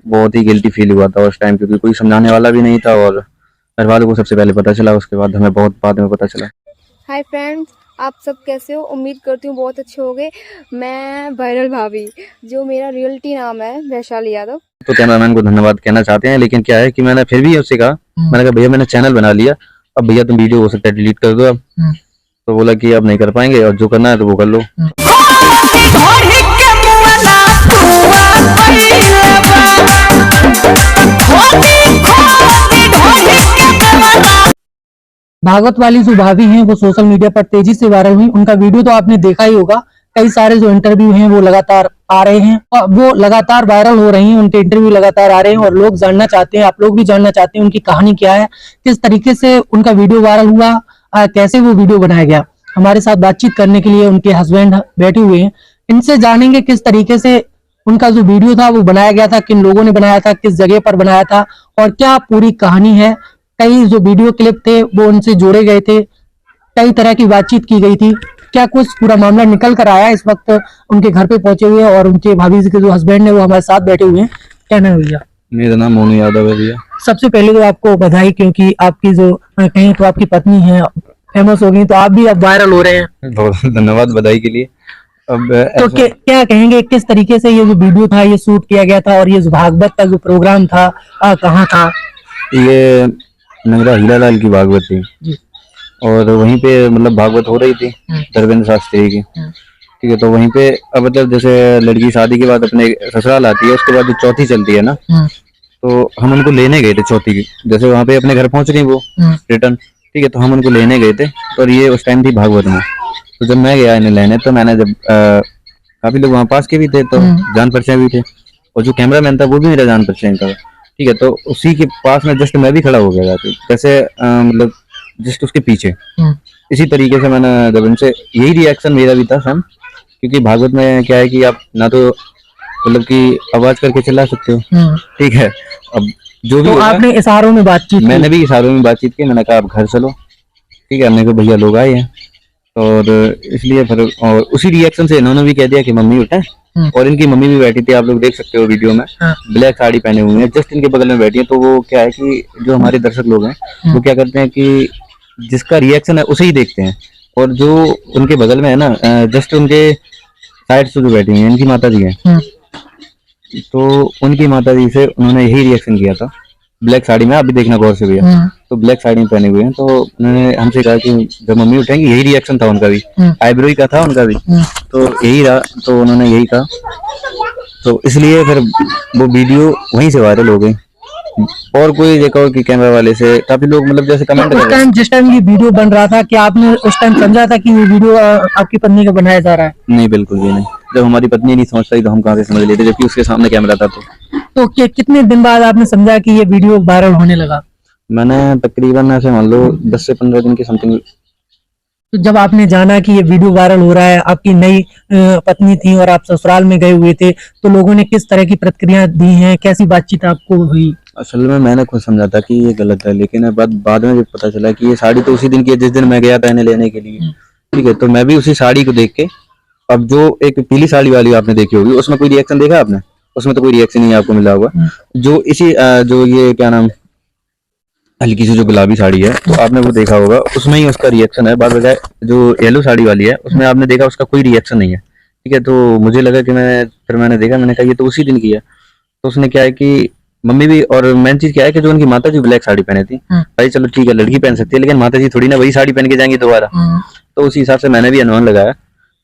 बहुत ही guilty feel हुआ था उस टाइम, क्योंकि कोई समझाने वाला भी नहीं था और घर वालों को सबसे पहले पता चला, उसके बाद हमें बहुत बाद में पता चला। हाय फ्रेंड्स, आप सब कैसे हो? उम्मीद करती हूँ बहुत अच्छे होंगे। मैं वायरल भाभी, जो मेरा रियलिटी नाम है, वैशाली यादव। तो कैमरामैन को धन्यवाद कहना चाहते हैं, लेकिन क्या है कि मैंने फिर भी उससे कहा, मैंने कहा भैया मैंने चैनल बना लिया, अब भैया तुम वीडियो हो सकता है डिलीट कर दो अब। तो बोला कि अब नहीं कर पाएंगे और जो करना है तो वो कर लो। भागवत वाली जो भाभी हैं वो सोशल मीडिया पर तेजी से वायरल हुई। उनका वीडियो तो आपने देखा ही होगा। कई सारे जो इंटरव्यू हैं वो लगातार आ रहे हैं, वो लगातार वायरल हो रही हैं, उनके इंटरव्यू लगातार आ रहे हैं और लोग जानना चाहते हैं, आप लोग भी जानना चाहते हैं उनकी कहानी क्या है, किस तरीके से उनका वीडियो वायरल हुआ, कैसे वो वीडियो बनाया गया। हमारे साथ बातचीत करने के लिए उनके हस्बैंड बैठे हुए हैं, इनसे जानेंगे किस तरीके से उनका जो वीडियो था वो बनाया गया था, किन लोगों ने बनाया था, किस जगह पर बनाया था और क्या पूरी कहानी है। कई जो वीडियो क्लिप थे वो उनसे जोड़े गए थे, कई तरह की बातचीत की गई थी, क्या कुछ पूरा मामला निकल कर आया। इस वक्त उनके घर पे पहुंचे हुए हैं और उनके भाभी के जो हस्बैंड है वो हमारे साथ बैठे हुए हैं। क्या नाम है भैया? मेरा नाम मोनू यादव है भैया। सबसे पहले तो आपको बधाई, क्योंकि आपकी जो कहीं तो आपकी पत्नी है फेमस हो गई, तो आप भी अब वायरल हो रहे हैं। बहुत धन्यवाद बधाई के लिए। अब तो क्या कहेंगे, किस तरीके से ये जो वीडियो था ये शूट किया गया था और ये जो भागवत का जो प्रोग्राम था कहाँ था? ये नगरा हीरालाल की भागवत थी और वहीं पे मतलब भागवत हो रही थी धर्मेंद्र शास्त्री की। ठीक है, तो वहीं पे अब मतलब जैसे लड़की शादी के बाद अपने ससुराल आती है, उसके बाद जो चौथी चलती है ना, तो हम उनको लेने गए थे चौथी की। जैसे वहां पे अपने घर पहुंच गई वो रिटर्न, ठीक है, तो हम उनको लेने गए थे और ये उस टाइम थी भागवत में। तो जब मैं गया इन्हें लेने, तो मैंने जब काफी लोग वहाँ पास के भी थे, तो जान पहचान भी थे और जो कैमरामैन था वो भी मेरा जान पहचान था। ठीक है, तो उसी के पास में जस्ट मैं भी खड़ा हो गया था, जैसे मतलब जस्ट उसके पीछे। इसी तरीके से मैंने जब उनसे यही रिएक्शन मेरा भी था सेम, क्योंकि भागवत में क्या है कि आप ना तो मतलब कि आवाज करके चिल्ला सकते हो, ठीक है, अब जो भी तो आपने इशारों में बातचीत, मैंने भी इशारों में बातचीत की। मैंने कहा आप घर चलो, ठीक है, हमने कहा भैया लोग आए हैं, और इसलिए फिर और उसी रिएक्शन से इन्होंने भी कह दिया कि मम्मी उठे, और इनकी मम्मी भी बैठी थी, आप लोग देख सकते हो वीडियो में, ब्लैक साड़ी पहने हुए हैं, जस्ट इनके बगल में बैठी है। तो वो क्या है कि जो हमारे दर्शक लोग हैं वो क्या करते हैं कि जिसका रिएक्शन है उसे ही देखते हैं, और जो उनके बगल में है ना, जस्ट उनके साइड से जो बैठी हुई है इनकी माता जी है, तो उनकी माता जी से उन्होंने यही रिएक्शन किया था ब्लैक साड़ी में। आप भी देखना गौर से भैया, तो ब्लैक साड़ी में पहने हुए हैं, तो उन्होंने हमसे कहा कि जब मम्मी उठेंगी, यही रिएक्शन था उनका भी, आईब्रो ही का था उनका भी, तो यही रहा, तो उन्होंने यही कहा, तो इसलिए फिर वो वीडियो वहीं से वायरल हो गई। और कोई देखा हो कि कैमरा वाले से काफी लोग मतलब जैसे कमेंट कर रहे हैं। जिस टाइम ये वीडियो बन रहा था, क्या आपने उस टाइम समझा था कि ये वीडियो आपकी पत्नी का बनाया जा रहा है? नहीं, बिल्कुल भी नहीं। जब हमारी पत्नी नहीं समझ पाई तो हम कहाँ से समझ लेते, जबकि उसके सामने कैमरा था। तो कितने दिन बाद आपने समझा कि ये वीडियो वायरल होने लगा? मैंने तकरीबन ऐसे मान लो 10 से 15 दिन के समथिंग। तो जब आपने जाना कि ये वीडियो वायरल हो रहा है, आपकी नई पत्नी थी और आप ससुराल में गए हुए थे, तो लोगों ने किस तरह की प्रतिक्रिया दी हैं, कैसी बातचीत आपको हुई? असल में मैंने खुद समझा था कि ये गलत है, लेकिन बाद में जब पता चला कि ये साड़ी तो उसी दिन की है जिस दिन मैं गया था इन्हें लेने के लिए, ठीक है, तो मैं भी उसी साड़ी को देख के, अब जो एक पीली साड़ी वाली आपने देखी होगी, उसमें कोई रिएक्शन देखा आपने? उसमें तो कोई रिएक्शन नहीं आपको मिला होगा। जो इसी जो ये क्या नाम हल्की सी जो गुलाबी साड़ी है, तो आपने वो देखा होगा, उसमें ही उसका रिएक्शन है। बाद बजाय जो येलो साड़ी वाली है उसमें आपने देखा उसका कोई रिएक्शन नहीं है, ठीक है। तो मुझे लगा कि मैंने देखा, मैंने कहा ये तो उसी दिन की है। तो उसने क्या है कि मम्मी भी, और मेन चीज क्या है कि जो उनकी माता जी ब्लैक साड़ी पहने थी, भाई चलो ठीक है लड़की पहन सकती है, लेकिन माता जी थोड़ी ना वही साड़ी पहन के जाएंगी दोबारा। तो उसी हिसाब से मैंने भी अनुमान लगाया,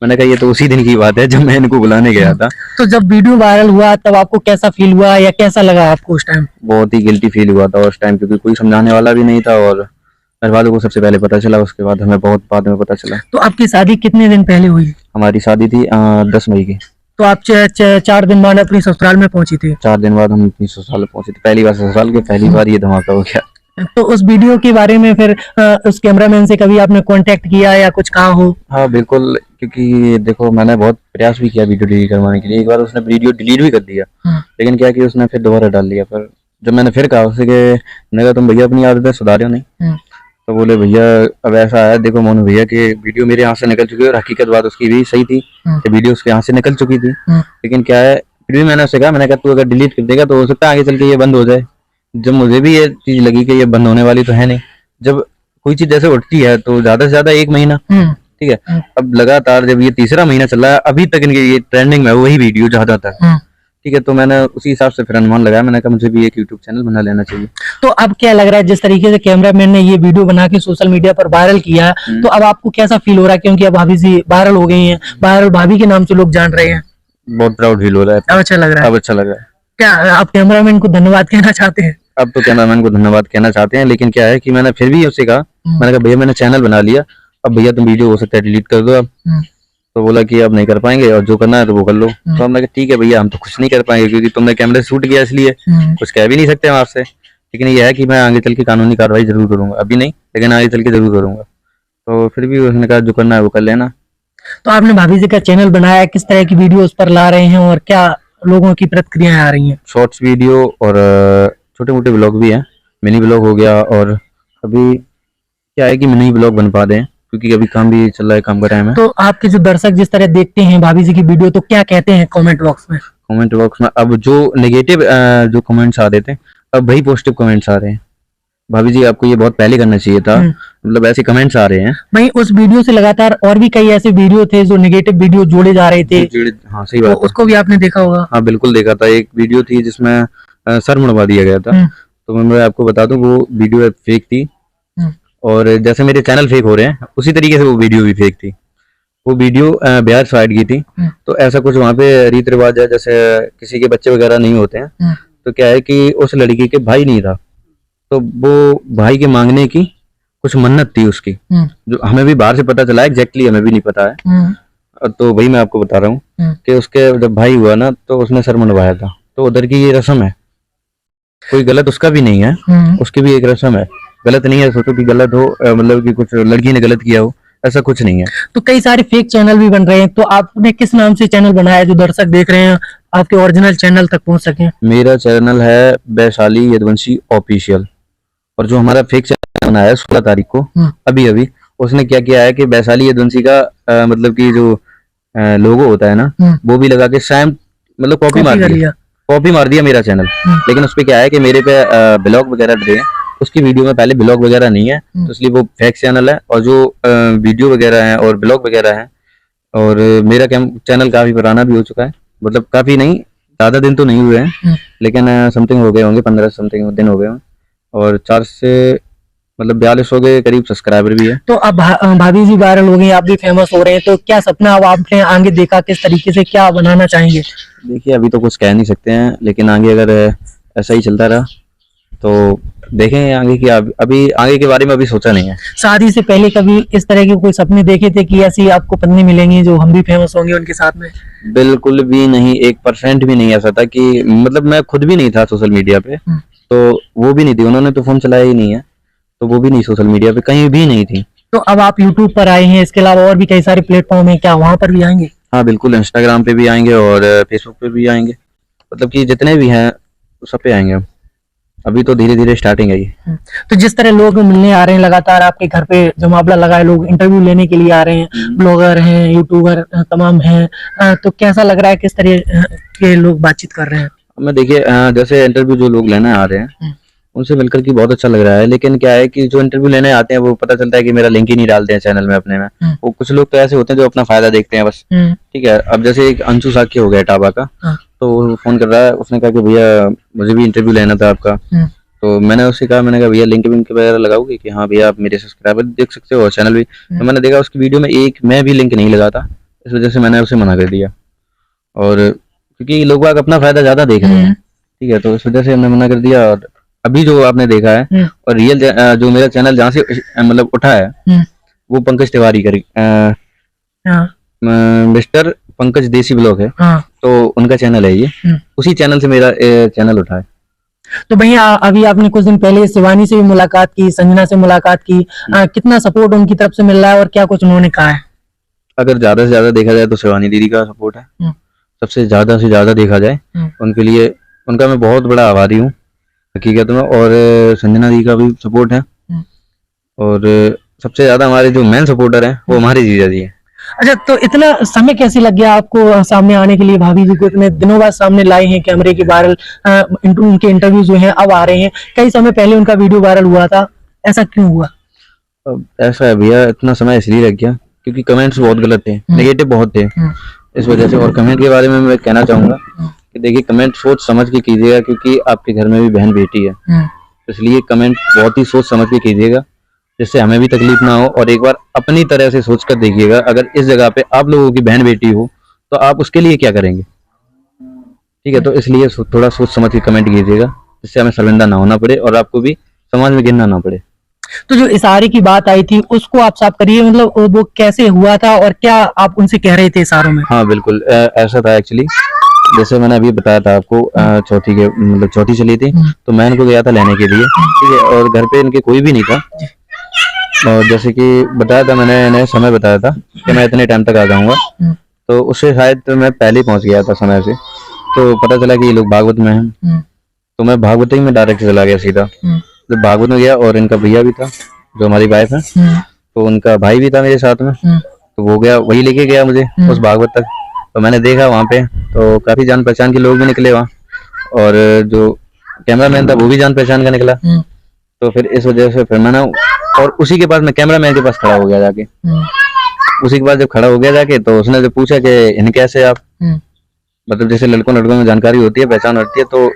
मैंने कहा ये तो उसी दिन की बात है जब मैं इनको बुलाने गया था। तो जब वीडियो वायरल हुआ तब आपको कैसा फील हुआ या कैसा लगा आपको उस टाइम? बहुत ही गिल्टी फील हुआ था उस टाइम, क्योंकि कोई समझाने वाला भी नहीं था और घर वालों को सबसे पहले पता चला, उसके बाद हमें बहुत बाद में पता चला। तो आपकी शादी कितने दिन पहले हुई? हमारी शादी थी 10 मई की। तो आप 4 दिन बाद अपनी ससुराल में पहुंची थी? 4 दिन बाद हम अपनी ससुराल पहुंचे थे। पहली बार ससुराल के, पहली बार ये धमाका हो गया। तो उस वीडियो के बारे में फिर उस कैमरामैन से कभी आपने कांटेक्ट किया या कुछ कहा हो? हाँ बिल्कुल, क्योंकि देखो मैंने बहुत प्रयास भी किया वीडियो डिलीट करवाने के लिए। एक बार उसने वीडियो डिलीट भी कर दिया, लेकिन क्या कि उसने फिर दोबारा डाल दिया। पर जब मैंने फिर कहा उससे कि मैंने कहा तुम भैया अपनी आदतें सुधारे हो नहीं, तो बोले भैया अब ऐसा है, देखो मोनू भैया की वीडियो मेरे यहाँ से निकल चुकी है, और हकीकत बात उसकी भी सही थी कि वीडियो उसके यहाँ से निकल चुकी थी। लेकिन क्या है फिर भी मैंने उससे कहा, मैंने कहा तू अगर डिलीट कर देगा तो हो सकता है आगे चल के ये बंद हो जाए। जब मुझे भी ये चीज लगी कि ये बंद होने वाली तो है नहीं, जब कोई चीज जैसे उठती है तो ज्यादा से ज्यादा 1 महीना, ठीक है। अब लगातार जब ये तीसरा महीना चल रहा है, अभी तक इनके ये ट्रेंडिंग में है वही वीडियो ज्यादातर, ठीक है। तो मैंने उसी हिसाब से फिर अनुमान लगाया, मैंने कहा मुझे भी एक यूट्यूब चैनल बना लेना चाहिए। तो अब क्या लग रहा है, जिस तरीके से कैमरामैन ने ये वीडियो बना के सोशल मीडिया पर वायरल किया, तो अब आपको कैसा फील हो रहा है, क्योंकि अब भाभी जी वायरल हो गई हैं, वायरल भाभी के नाम से लोग जान रहे हैं? बहुत प्राउड फील हो रहा है, अब अच्छा लग रहा है? अब अच्छा लग रहा है। क्या आप कैमरामैन को धन्यवाद कहना चाहते हैं? अब तो कैमरामैन को धन्यवाद कहना चाहते हैं, लेकिन क्या है कि मैंने फिर भी उससे कहा, मैंने कहा भैया मैंने चैनल बना लिया, अब भैया तुम वीडियो हो सकता है डिलीट कर दो अब। तो बोला कि अब नहीं कर पाएंगे और जो करना है तो वो कर लो। तो हमने कहा ठीक है भैया, हम तो कुछ नहीं कर पाएंगे क्योंकि तुमने कैमरे से शूट किया, इसलिए कुछ कह भी नहीं सकते हम आपसे। लेकिन ये है कि मैं आगे चल के कानूनी कार्रवाई जरूर करूंगा, अभी नहीं लेकिन आगे चल के जरूर करूंगा। तो फिर भी उसने कहा जो करना है वो कर लेना। तो आपने भाभी जी का चैनल बनाया, किस तरह की वीडियो उस पर ला रहे हैं और क्या लोगों की प्रतिक्रियाएं आ रही हैं? शॉर्ट्स वीडियो और छोटे मोटे ब्लॉग भी हैं, मिनी ब्लॉग हो गया, और अभी क्या है कि मिनी ब्लॉग बन पा रहे हैं क्योंकि अभी काम भी चल रहा है, काम का टाइम है। तो आपके जो दर्शक जिस तरह देखते हैं भाभी जी की वीडियो, तो क्या कहते हैं कमेंट बॉक्स में? कमेंट बॉक्स में अब जो नेगेटिव जो कमेंट्स आ रहे थे, अब वही पॉजिटिव कमेंट्स आ रहे हैं। भाभी जी आपको ये बहुत पहले करना चाहिए था, मतलब ऐसे कमेंट्स आ रहे हैं। वहीं उस वीडियो से लगातार और भी कई ऐसे वीडियो थे जो नेगेटिव वीडियो जोड़े जा रहे थे। हाँ सही तो बात है। उसको भी आपने देखा होगा? हाँ बिल्कुल देखा था। एक वीडियो थी जिसमें सर मुड़वा दिया गया था, तो मैं आपको बता दूं वो वीडियो फेक थी, और जैसे मेरे चैनल फेक हो रहे हैं उसी तरीके से वो वीडियो भी फेक थी। वो वीडियो बिहार साइड की थी, तो ऐसा कुछ वहाँ पे रीत रिवाज है, जैसे किसी के बच्चे वगैरह नहीं होते हैं, तो क्या है कि उस लड़की के भाई नहीं था, तो वो भाई के मांगने की कुछ मन्नत थी उसकी, जो हमें भी बाहर से पता चला, एग्जैक्टली हमें भी नहीं पता है। तो वही मैं आपको बता रहा हूँ कि उसके जब भाई हुआ ना तो उसने सर मुंडवाया था। तो उधर की ये रस्म है, कोई गलत उसका भी नहीं है, उसकी भी एक रस्म है। गलत नहीं है, सोचो कि गलत हो, मतलब कि कुछ लड़की ने गलत किया हो, ऐसा कुछ नहीं है। तो कई सारे फेक चैनल भी बन रहे हैं, तो आपने किस नाम से चैनल बनाया है जो दर्शक देख रहे हैं आपके ओरिजिनल चैनल तक पहुंच सके? मेरा चैनल है वैशाली यदुवंशी ऑफिशियल, और जो हमारा फेक चैनल बनाया है 16 तारीख को, अभी उसने क्या किया है कि वैशाली यदुवंशी का मतलब कि जो लोगो होता है ना, वो भी लगा के सेम मतलब कॉपी मार दिया मेरा चैनल। लेकिन उस पे क्या है कि मेरे पे ब्लॉग वगैरह डले हैं, उसकी वीडियो में पहले ब्लॉग वगैरह नहीं है, तो इसलिए वो फेक चैनल है। और जो वीडियो वगैरह है और ब्लॉग वगैरह है, और मेरा चैनल काफी पुराना भी हो चुका है, मतलब काफी नहीं, ज्यादा दिन तो नहीं हुए हैं, लेकिन समथिंग हो गए होंगे, 15 समथिंग दिन हो गए होंगे, और 4 से मतलब 42 हो गए करीब सब्सक्राइबर भी है। तो अब भाभी जी वायरल हो गई, आप भी फेमस हो रहे हैं, तो क्या सपना अब आपने आगे देखा, किस तरीके से क्या बनाना चाहेंगे? देखिए अभी तो कुछ कह नहीं सकते हैं, लेकिन आगे अगर ऐसा ही चलता रहा तो देखेंगे आगे की। अभी आगे के बारे में अभी सोचा नहीं है। शादी से पहले कभी इस तरह के कोई सपने देखे थे कि ऐसी आपको पत्नी मिलेंगी जो हम भी फेमस होंगे उनके साथ में? बिल्कुल भी नहीं, 1% भी नहीं ऐसा था कि मतलब मैं खुद भी नहीं था सोशल मीडिया पे, तो वो भी नहीं थी, उन्होंने तो फोन चलाया ही नहीं है, तो वो भी नहीं सोशल मीडिया पे कहीं भी नहीं थी। तो अब आप यूट्यूब पर आए हैं, इसके अलावा और भी कई सारे प्लेटफॉर्म है, क्या वहां पर भी आएंगे? हाँ बिल्कुल, इंस्टाग्राम पे भी आएंगे और फेसबुक पे भी आएंगे, मतलब कि जितने भी हैं सब पे आएंगे। अभी तो धीरे धीरे स्टार्टिंग है ये। तो जिस तरह लोग मिलने आ रहे हैं लगातार, आपके घर पे जमावड़ा लगाए लोग इंटरव्यू लेने के लिए आ रहे हैं, ब्लॉगर हैं, यूट्यूबर तमाम हैं, तो कैसा लग रहा है, किस तरह के लोग बातचीत कर रहे हैं? मैं देखिए जैसे इंटरव्यू जो लोग लेने आ रहे हैं उनसे मिलकर के बहुत अच्छा लग रहा है, लेकिन क्या है कि जो इंटरव्यू लेने आते हैं वो पता चलता है कि मेरा लिंक ही नहीं डालते हैं चैनल में अपने में। वो कुछ लोग तो ऐसे होते हैं जो अपना फायदा देखते हैं बस, ठीक है। अब जैसे एक अंशु साक्य हो गया टाबा का, तो वो फोन कर रहा है, उसने कहा कि भैया मुझे भी इंटरव्यू लेना था आपका, तो मैंने उससे कहा, मैंने कहा भैया लिंक विंक वगैरह लगाओगे कि हाँ भैया आप मेरे सब्सक्राइबर देख सकते हो और चैनल भी। तो मैंने देखा उसकी वीडियो में एक मैं भी लिंक नहीं लगाता, इस वजह से मैंने उसे मना कर दिया, और क्योंकि लोग अपना फायदा ज्यादा देख रहे हैं, ठीक है, तो इस वजह से हमने मना कर दिया। और अभी जो आपने देखा है और रियल जो मेरा चैनल जहाँ से मतलब उठा है वो पंकज तिवारी मिस्टर पंकज देसी ब्लॉग है, तो उनका चैनल है ये, उसी चैनल से मेरा चैनल उठा है। तो भैया अभी आपने कुछ दिन पहले शिवानी से भी मुलाकात की, संजना से मुलाकात की, कितना सपोर्ट उनकी तरफ से मिल रहा है और क्या कुछ उन्होंने कहा है? अगर ज्यादा से ज्यादा देखा जाए तो शिवानी दीदी का सपोर्ट है, सबसे ज्यादा से ज्यादा देखा जाए उनके लिए, उनका मैं बहुत बड़ा आभारी हूँ हकीकत में। और संजना दी का भी सपोर्ट है, और सबसे ज्यादा हमारे जो मेन सपोर्टर हैं वो हमारे जीजा जी हैं। अच्छा, तो इतना समय कैसे लग गया आपको सामने आने के लिए? भाभी जी को इतने दिनों बाद सामने लाए हैं कैमरे के वायरल, उनके इंटरव्यू जो हैं अब आ रहे हैं, कई समय पहले उनका वीडियो वायरल हुआ था, ऐसा क्यों हुआ? अब ऐसा है भैया, इतना समय इसलिए लग गया क्योंकि कमेंट्स बहुत गलत थे, नेगेटिव बहुत थे इस वजह से। और कमेंट के बारे में मैं कहना चाहूंगा कि देखिए, कमेंट सोच समझ के कीजिएगा क्योंकि आपके घर में भी बहन बेटी है, तो इसलिए कमेंट बहुत ही सोच समझ के कीजिएगा जिससे हमें भी तकलीफ ना हो। और एक बार अपनी तरह से सोच कर देखिएगा, अगर इस जगह पे आप लोगों की बहन बेटी हो तो आप उसके लिए क्या करेंगे, ठीक है। तो इसलिए थोड़ा सोच समझ के कमेंट कीजिएगा जिससे हमें शर्मिंदा ना होना पड़े और आपको भी समाज में गिरना ना पड़े। तो जो इशारे की बात आई थी उसको आप साफ करिए, मतलब वो कैसे हुआ था और क्या आप उनसे कह रहे थे इशारों में? हाँ बिल्कुल, ऐसा था एक्चुअली, जैसे मैंने अभी बताया था आपको, चौथी चली थी तो मैं इनको गया था लेने के लिए, ठीक है। और घर पे इनके कोई भी नहीं था, और जैसे कि बताया था मैंने, इन्हें समय बताया था कि मैं इतने टाइम तक आ जाऊंगा, तो उससे शायद मैं पहले पहुंच गया था समय से। तो पता चला कि ये लोग भागवत में हैं, तो मैं भागवत ही में डायरेक्ट चला गया सीधा। जब भागवत में गया, और इनका भैया भी था जो हमारी वाइफ है, तो उनका भाई भी था मेरे साथ में, तो वो गया, वही लेके गया मुझे उस भागवत तक। तो मैंने देखा वहाँ पे तो काफी जान पहचान के लोग भी निकले वहाँ, और जो कैमरामैन था वो भी जान पहचान का निकला। तो फिर इस वजह से फिर मैंने, और उसी के पास मैं कैमरामैन के पास खड़ा हो गया जाके, उसी के पास जब खड़ा हो गया जाके, तो उसने जब पूछा कि इन कैसे आप, मतलब जैसे लड़कों में जानकारी होती है, पहचान होती है, तो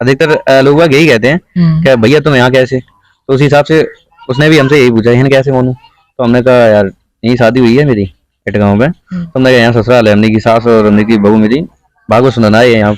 अधिकतर लोग यही कहते हैं कि भैया तुम यहाँ कैसे। तो उस हिसाब से उसने भी हमसे यही पूछा, इन कैसे मोनू। तो हमने कहा यार यही शादी हुई है मेरी इटगांव में, तो हमने कहा यहाँ ससुराल है, हमने की सास और हमने की बहू मेरी भागवत सुनाना है यहाँ।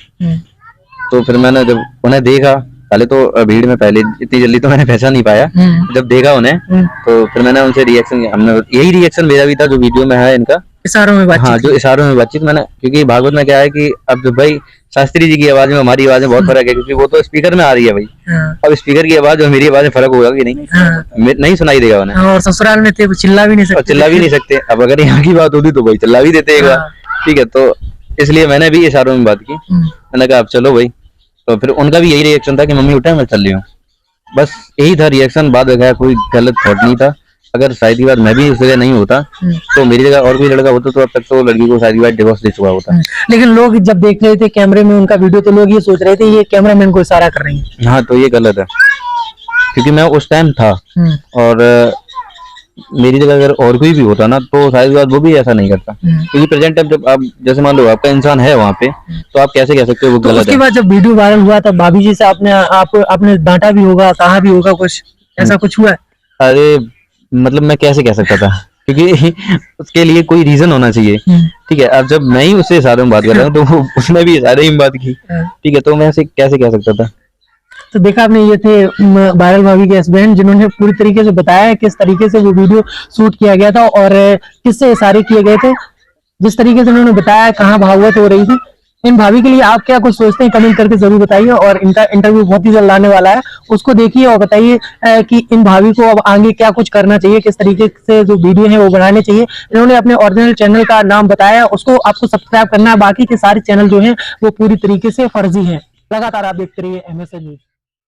तो फिर मैंने जब उन्हें देखा, पहले तो भीड़ में पहले इतनी जल्दी तो मैंने पहचान नहीं पाया, जब देखा उन्हें तो फिर मैंने उनसे रिएक्शन, हमने यही रिएक्शन मेरा भी था जो वीडियो में है इनका, इशारों में बातचीत। हाँ, जो इशारों में बातचीत मैंने, क्योंकि भागवत में क्या है कि अब जो भाई शास्त्री जी की आवाज में हमारी आवाज में बहुत फर्क है, क्योंकि वो तो स्पीकर में आ रही है भाई। अब स्पीकर की आवाज और मेरी आवाज में फर्क होगा कि नहीं, नहीं सुनाई देगा उन्हें। और ससुराल में थे, चिल्ला भी नहीं सकते, चिल्ला भी नहीं सकते। अब अगर यहाँ की बात होती तो भाई चिल्ला भी देते एक बार, ठीक है। तो इसलिए मैंने भी इशारों में बात की, मैंने कहा अब चलो भाई। तो फिर उनका भी यही रिएक्शन था कि मम्मी उठा, मैं चल रही हूँ, बस यही था रिएक्शन। बाद में कोई गलत थॉट नहीं था। अगर शायद की बात मैं भी उस जगह नहीं होता तो मेरी जगह और कोई लड़का होता तो अब तक तो लड़की को शायद की बात डिवोर्स दे चुका होता। लेकिन लोग जब देख रहे थे कैमरे में उनका वीडियो, तो लोग ये सोच रहे थे ये कैमरामैन को इशारा कर रही है। हाँ, तो ये गलत है, क्योंकि मैं उस टाइम था, और मेरी जगह अगर और कोई भी होता ना तो शायद बात वो भी ऐसा नहीं करता, क्योंकि प्रेजेंट टाइम जब आप जैसे मान लो आपका इंसान है वहाँ पे, तो आप कैसे कह सकते हो वो तो गलत उसके है। बाद जब वीडियो वायरल हुआ तब भाभी जी से आपने डांटा भी होगा, कहा भी होगा, कुछ ऐसा कुछ हुआ? अरे मतलब मैं कैसे कह सकता था, क्योंकि उसके लिए कोई रीजन होना चाहिए, ठीक है। अब जब मैं ही उससे इशारे में बात कर रहा हूँ तो उसने भी इशारे में बात की, ठीक है। तो मैं ऐसे कैसे कह सकता था। तो देखा आपने, ये थे वायरल भाभी के हस्बैंड, जिन्होंने पूरी तरीके से बताया किस तरीके से वो वीडियो शूट किया गया था और किससे इशारे किए गए थे। जिस तरीके से उन्होंने बताया कहाँ भागवत हो रही थी, इन भाभी के लिए आप क्या कुछ सोचते हैं कमेंट करके जरूर बताइए। और इनका इंटरव्यू बहुत ही जल्द आने वाला है, उसको देखिए और बताइए कि इन भाभी को अब आगे क्या कुछ करना चाहिए, किस तरीके से जो वीडियो है वो बनाने चाहिए। इन्होंने अपने ओरिजिनल चैनल का नाम बताया, उसको आपको सब्सक्राइब करना है। बाकी के सारे चैनल जो है वो पूरी तरीके से फर्जी है। लगातार आप देखते रहिए MSN न्यूज।